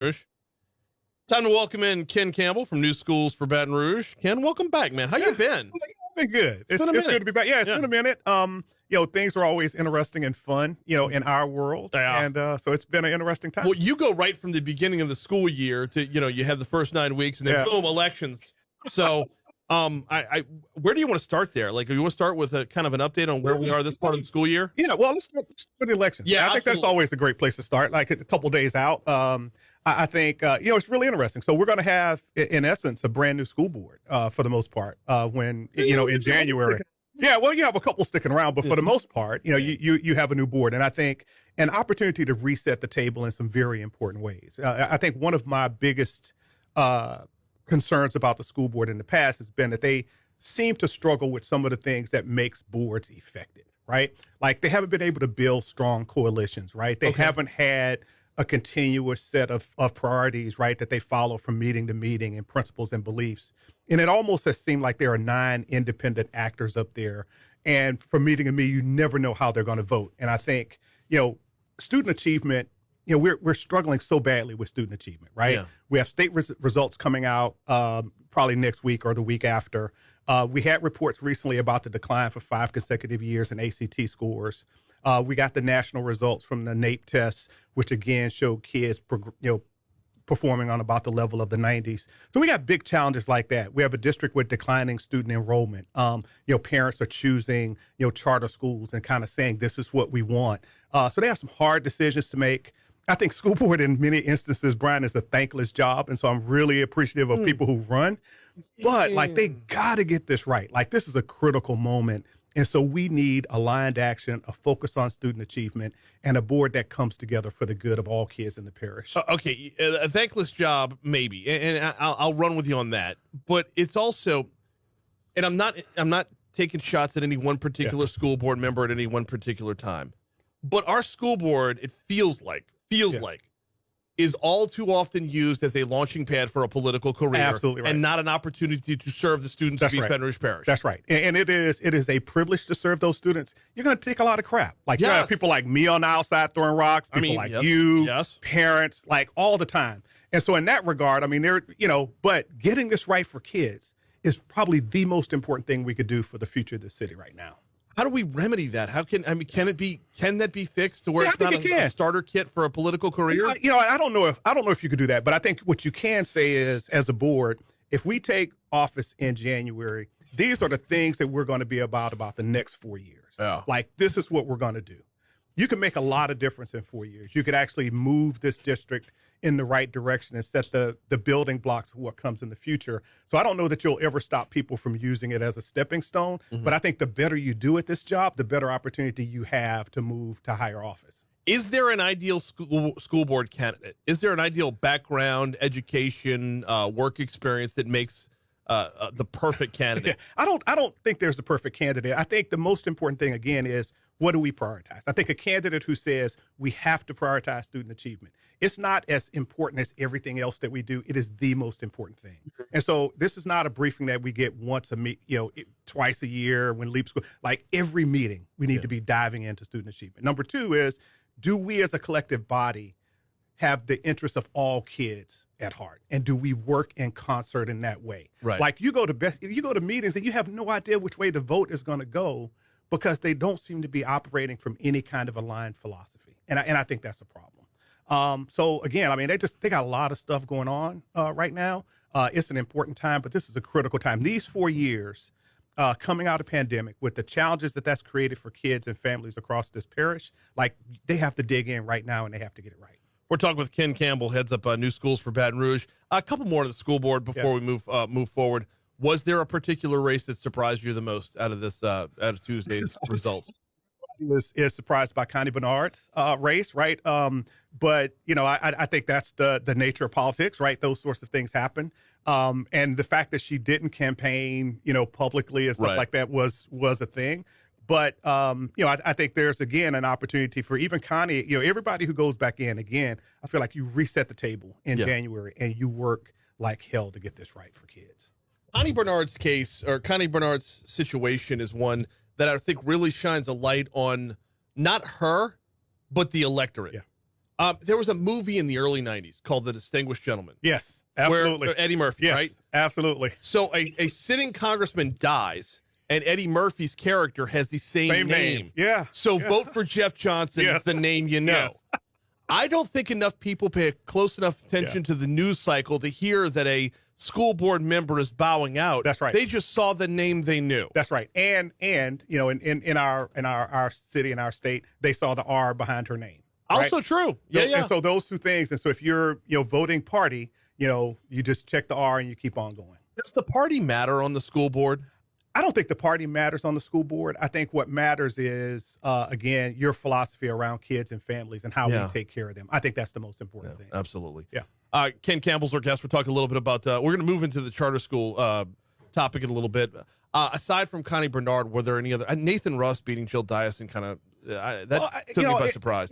Rouge. Time to welcome in Ken Campbell from New Schools for Baton Rouge. Ken, welcome back, man. How you been? I've been good. It's been a good minute. to be back. Yeah, it's been a minute. Things are always interesting and fun, in our world. Yeah. And so it's been an interesting time. Well, you go right from the beginning of the school year to, you have the first 9 weeks and then boom, elections. So, where do you want to start there? Like, you want to start with a kind of an update on where we are this part of the school year? Yeah, well, let's start with the elections. Yeah, I think that's always a great place to start. Like, it's a couple days out. I think, it's really interesting. So we're going to have, in essence, a brand new school board for the most part in January. Yeah, well, you have a couple sticking around, but for the most part, you have a new board. And I think an opportunity to reset the table in some very important ways. I think one of my biggest concerns about the school board in the past has been that they seem to struggle with some of the things that makes boards effective, right? Like they haven't been able to build strong coalitions, right? They haven't had a continuous set of priorities, right, that they follow from meeting to meeting and principles and beliefs. And it almost has seemed like there are 9 independent actors up there. And from meeting to meeting, you never know how they're going to vote. And I think, student achievement, we're struggling so badly with student achievement, right? Yeah. We have state results coming out probably next week or the week after. We had reports recently about the decline for 5 consecutive years in ACT scores. We got the national results from the NAEP tests, which again showed kids, performing on about the level of the 90s. So we got big challenges like that. We have a district with declining student enrollment. Parents are choosing, charter schools and kind of saying, this is what we want. So they have some hard decisions to make. I think school board in many instances, Brian, is a thankless job. And so I'm really appreciative of people who run. But they got to get this right. Like this is a critical moment. And so we need aligned action, a focus on student achievement, and a board that comes together for the good of all kids in the parish. Okay, a thankless job, maybe, and I'll run with you on that. But it's also, and I'm not taking shots at any one particular school board member at any one particular time, but our school board, it feels like, is all too often used as a launching pad for a political career. Absolutely right. And not an opportunity to serve the students of East Baton Rouge Parish. That's right. And it is a privilege to serve those students. You're going to take a lot of crap. Like you have people like me on the outside throwing rocks, people you, parents, like all the time. And so in that regard, but getting this right for kids is probably the most important thing we could do for the future of the city right now. How do we remedy that? Can that be fixed to where it's not a starter kit for a political career? I don't know if you could do that, but I think what you can say is, as a board, if we take office in January, these are the things that we're going to be about the next 4 years. Yeah. Like this is what we're going to do. You can make a lot of difference in 4 years. You could actually move this district in the right direction and set the building blocks for what comes in the future. So I don't know that you'll ever stop people from using it as a stepping stone, but I think the better you do at this job, the better opportunity you have to move to higher office. Is there an ideal school board candidate? Is there an ideal background, education, work experience that makes the perfect candidate? I don't think there's the perfect candidate. I think the most important thing, again, is what do we prioritize? I think a candidate who says we have to prioritize student achievement, it's not as important as everything else that we do. It is the most important thing. And so this is not a briefing that we get twice a year when LEAP school. Like every meeting, we need to be diving into student achievement. Number 2 is, do we as a collective body have the interests of all kids at heart? And do we work in concert in that way? Right. Like you go to meetings and you have no idea which way the vote is going to go because they don't seem to be operating from any kind of aligned philosophy. And I think that's a problem. So again, they got a lot of stuff going on right now. It's an important time, but this is a critical time. These 4 years coming out of pandemic with the challenges that's created for kids and families across this parish, like they have to dig in right now and they have to get it right. We're talking with Ken Campbell, heads up New Schools for Baton Rouge. A couple more to the school board before we move forward. Was there a particular race that surprised you the most out of Tuesday's results? Is surprised by Connie Bernard's race, right? But I think that's the nature of politics, right? Those sorts of things happen, and the fact that she didn't campaign, publicly and stuff like that was a thing. But I think there's again an opportunity for even Connie. Everybody who goes back in again, I feel like you reset the table in January and you work like hell to get this right for kids. Connie Bernard's situation is one that I think really shines a light on not her, but the electorate. There was a movie in the early 90s called The Distinguished Gentleman. Yes, absolutely. Where Eddie Murphy, Yes, right? absolutely. So a sitting congressman dies, and Eddie Murphy's character has the same name. Yeah. So yeah. vote for Jeff Johnson. Yes. It's the name you know. Yes. I don't think enough people pay close enough attention to the news cycle to hear that a school board member is bowing out. That's right. They just saw the name they knew. That's right. And you know, in our city, in our state, they saw the R behind her name. Right? Also true. Yeah, yeah. And so those two things. And so if you're, voting party, you just check the R and you keep on going. Does the party matter on the school board? I don't think the party matters on the school board. I think what matters is, again, your philosophy around kids and families and how we take care of them. I think that's the most important thing. Absolutely. Yeah. Ken Campbell's our guest. We're talking a little bit about, we're going to move into the charter school topic in a little bit. Aside from Connie Bernard, were there any other, Nathan Russ beating Jill Dyson kind of, took me by surprise.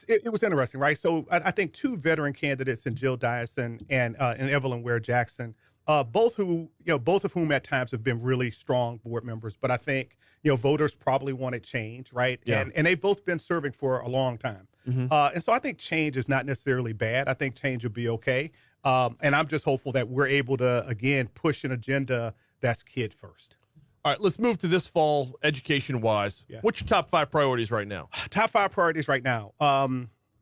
It was interesting, right? So I think two veteran candidates in Jill Dyson and Evelyn Ware Jackson, both of whom at times have been really strong board members. But I think voters probably wanted change, right? Yeah. And they've both been serving for a long time, and so I think change is not necessarily bad. I think change will be okay, and I'm just hopeful that we're able to again push an agenda that's kid first. All right, let's move to this fall, education-wise. Yeah. What's your top 5 priorities right now? Top 5 priorities right now.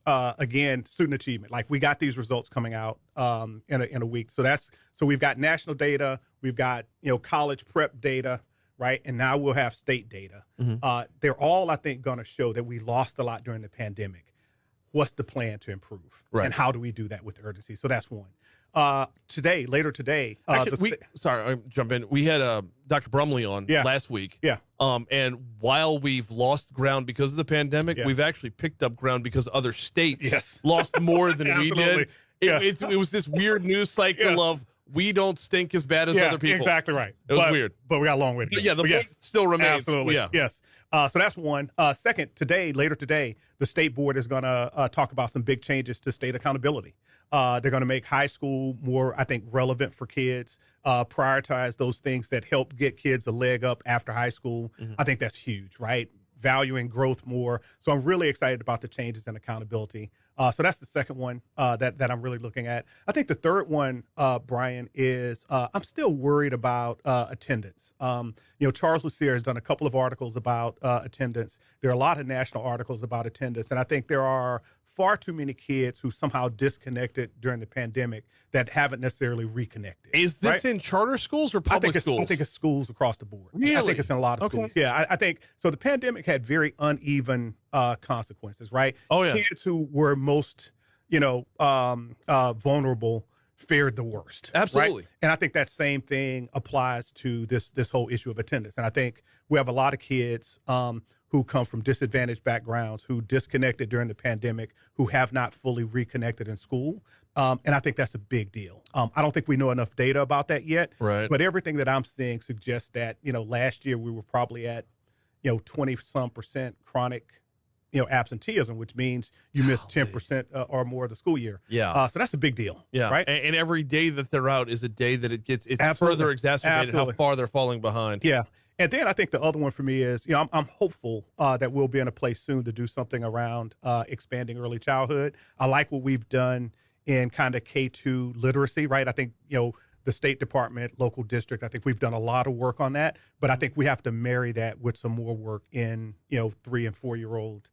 Again, student achievement. Like we got these results coming out in a week. So we've got national data, we've got college prep data, right? And now we'll have state data. They're all, I think, going to show that we lost a lot during the pandemic. What's the plan to improve? Right. And how do we do that with urgency? So that's one. Later today. Actually, sorry, I jump in. We had Dr. Brumley on last week. Yeah. And while we've lost ground because of the pandemic, we've actually picked up ground because other states lost more than we did. It was this weird news cycle of we don't stink as bad as other people. Exactly right. It was weird. But we got a long way to go. Yeah, the point still remains. Absolutely. Yeah. Yes. So that's one. Second, later today, the state board is going to talk about some big changes to state accountability. They're going to make high school more, I think, relevant for kids, prioritize those things that help get kids a leg up after high school. I think that's huge, right? Valuing growth more. So I'm really excited about the changes in accountability. So that's the second one that I'm really looking at. I think the third one, Brian, is I'm still worried about attendance. Charles Lucier has done a couple of articles about attendance. There are a lot of national articles about attendance, and I think there are far too many kids who somehow disconnected during the pandemic that haven't necessarily reconnected. Is this in charter schools or public schools? I think it's schools across the board. Really? I think it's in a lot of schools. Yeah, I think so. The pandemic had very uneven consequences, right? Oh, yeah. Kids who were most, vulnerable fared the worst. Absolutely. Right? And I think that same thing applies to this whole issue of attendance. And I think we have a lot of kids who come from disadvantaged backgrounds, who disconnected during the pandemic, who have not fully reconnected in school. And I think that's a big deal. I don't think we know enough data about that yet. Right. But everything that I'm seeing suggests that, last year we were probably at, 20-some% chronic, absenteeism, which means you miss 10% or more of the school year. Yeah. So that's a big deal. Yeah. Right. And every day that they're out is a day that it's Absolutely. further exacerbated Absolutely. how far they're falling behind. Yeah. And then I think the other one for me is, I'm hopeful that we'll be in a place soon to do something around expanding early childhood. I like what we've done in kind of K-2 literacy, right? I think, the State Department, local district, I think we've done a lot of work on that. But I think we have to marry that with some more work in, 3 and 4-year-old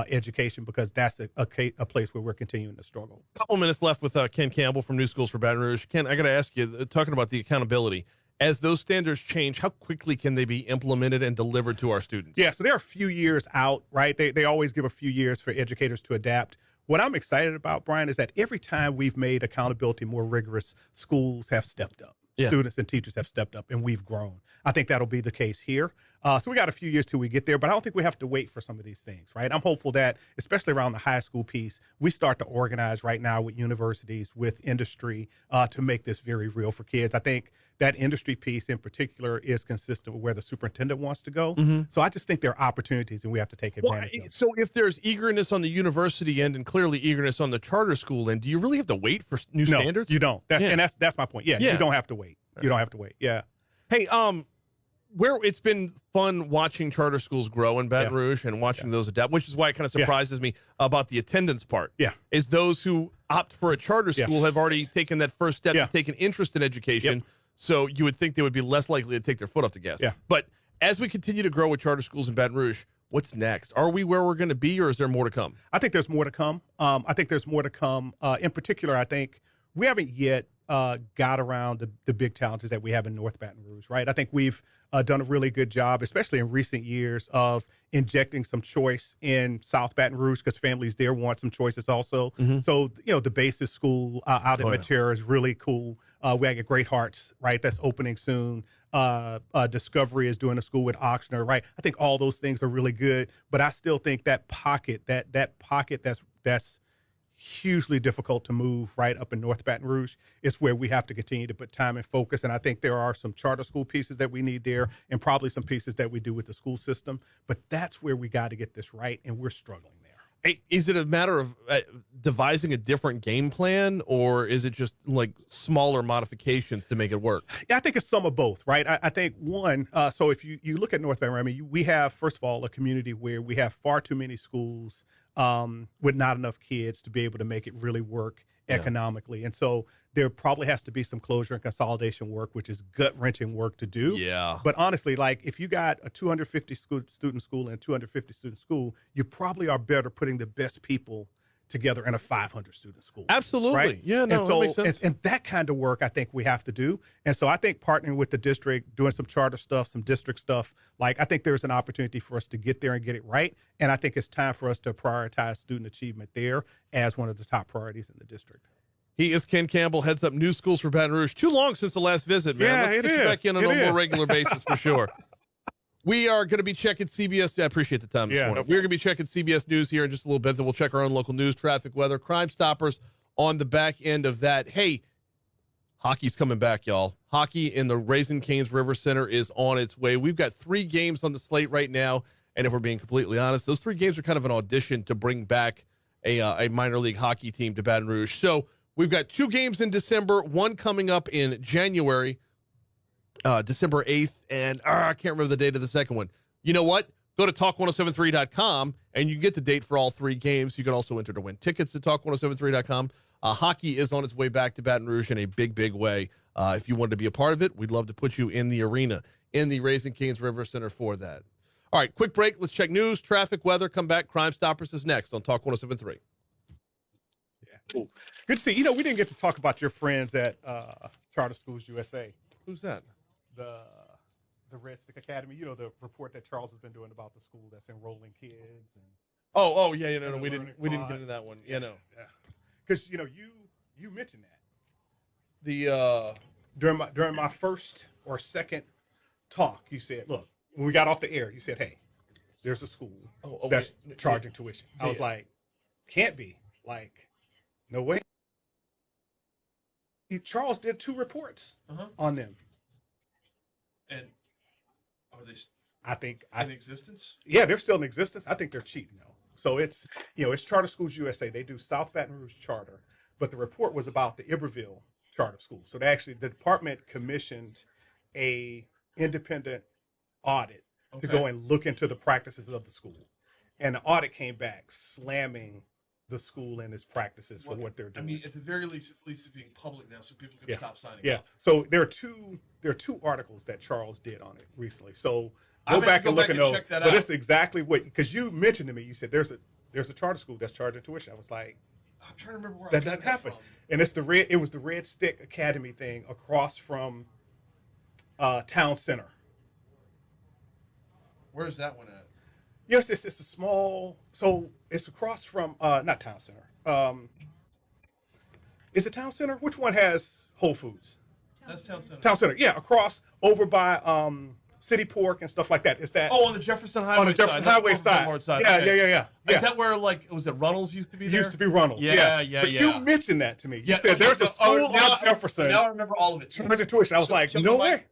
education, because that's a place where we're continuing to struggle. A couple minutes left with Ken Campbell from New Schools for Baton Rouge. Ken, I got to ask you, talking about the accountability, as those standards change, how quickly can they be implemented and delivered to our students? Yeah, so they're a few years out, right? They always give a few years for educators to adapt. What I'm excited about, Brian, is that every time we've made accountability more rigorous, schools have stepped up. Yeah. Students and teachers have stepped up, and we've grown. I think that'll be the case here. So we got a few years till we get there, but I don't think we have to wait for some of these things, right? I'm hopeful that, especially around the high school piece, we start to organize right now with universities, with industry, to make this very real for kids. I think that industry piece in particular is consistent with where the superintendent wants to go. So I just think there are opportunities, and we have to take advantage of them. So if there's eagerness on the university end and clearly eagerness on the charter school end, do you really have to wait for new standards? You don't. And that's my point. Yeah, you don't have to wait. You don't have to wait. Yeah. Hey, where it's been fun watching charter schools grow in Baton Rouge and watching those adapt, which is why it kind of surprises me about the attendance part. Yeah. Is those who opt for a charter school have already taken that first step to take an interest in education. So you would think they would be less likely to take their foot off the gas. Yeah. But as we continue to grow with charter schools in Baton Rouge, what's next? Are we where we're going to be, or is there more to come? I think there's more to come. In particular, I think we haven't yet got around the big challenges that we have in North Baton Rouge, right? I think we've done a really good job, especially in recent years, of injecting some choice in South Baton Rouge because families there want some choices also. So, the Basis School out in Matera is really cool. We have Great Hearts, right? That's opening soon. Discovery is doing a school with Oxnard, right? I think all those things are really good, but I still think that pocket, that pocket that's hugely difficult to move right up in North Baton Rouge is where we have to continue to put time and focus. And I think there are some charter school pieces that we need there and probably some pieces that we do with the school system. But that's where we got to get this right, and we're struggling there. Hey, is it a matter of devising a different game plan, or is it just like smaller modifications to make it work? Yeah, I think it's some of both, right? I think one, so if you look at North Baton Rouge, I mean, we have, first of all, a community where we have far too many schools with not enough kids to be able to make it really work economically. And so there probably has to be some closure and consolidation work, which is gut-wrenching work to do. Yeah. But honestly, like if you got a 250 student school and a 250 student school, you probably are better putting the best people together in a 500 student school. Absolutely. Right? Yeah, no, and so, that makes sense. And that kind of work I think we have to do. And so I think partnering with the district, doing some charter stuff, some district stuff, like I think there's an opportunity for us to get there and get it right. And I think it's time for us to prioritize student achievement there as one of the top priorities in the district. He is Ken Campbell, heads up new schools for Baton Rouge. Too long since the last visit, man. Yeah, Let's get you back in on a more regular basis for sure. We are going to be checking CBS. I appreciate the time this morning. We're going to be checking CBS News here in just a little bit. Then we'll check our own local news, traffic, weather, Crime Stoppers on the back end of that. Hey, hockey's coming back, y'all. Hockey in the Raising Cane's River Center is on its way. We've got 3 games on the slate right now, and if we're being completely honest, those 3 games are kind of an audition to bring back a minor league hockey team to Baton Rouge. So we've got 2 games in December, 1 coming up in January. December 8th, and I can't remember the date of the second one. You know what? Go to talk1073.com, and you can get the date for all 3 games. You can also enter to win tickets at talk1073.com. Hockey is on its way back to Baton Rouge in a big, big way. If you wanted to be a part of it, we'd love to put you in the arena in the Raising Cane's River Center for that. All right, quick break. Let's check news, traffic, weather. Come back. Crime Stoppers is next on Talk 107.3. Yeah, cool. Good to see. We didn't get to talk about your friends at Charter Schools USA. Who's that? The Red Stick Academy, the report that Charles has been doing about the school that's enrolling kids. And No, we didn't get into that one. Because you mentioned that the during my first or second talk, you said, look, when we got off the air, you said, hey, there's a school that's charging tuition. I was like, can't be, like, no way. Charles did 2 reports on them. And are they? I think in existence? Yeah, they're still in existence. I think they're cheating though. So it's it's Charter Schools USA. They do South Baton Rouge charter, but the report was about the Iberville charter school. So the department commissioned a independent audit to go and look into the practices of the school, and the audit came back slamming the school and its practices for what they're doing. I mean, at the very least, it's being public now, so people can stop signing up. So there are two articles that Charles did on it recently. So go back and look at those. But it's exactly because you mentioned to me, you said there's a charter school that's charging tuition. I was like, I'm trying to remember where that doesn't happen. And it was the Red Stick Academy thing across from Town Center. Where's that one at? Yes, it's a small. So it's across from not Town Center. Is it Town Center? Which one has Whole Foods? That's Town Center. Town Center, yeah, across over by City Pork and stuff like that. Is that on the Jefferson Highway on the Jefferson Highway side? Yeah. Is that where was it Runnels used to be there? Used to be Runnels. Yeah. But you mentioned that to me. You said there's a school on Jefferson. Now I remember all of it. Charging tuition. I was like, no way.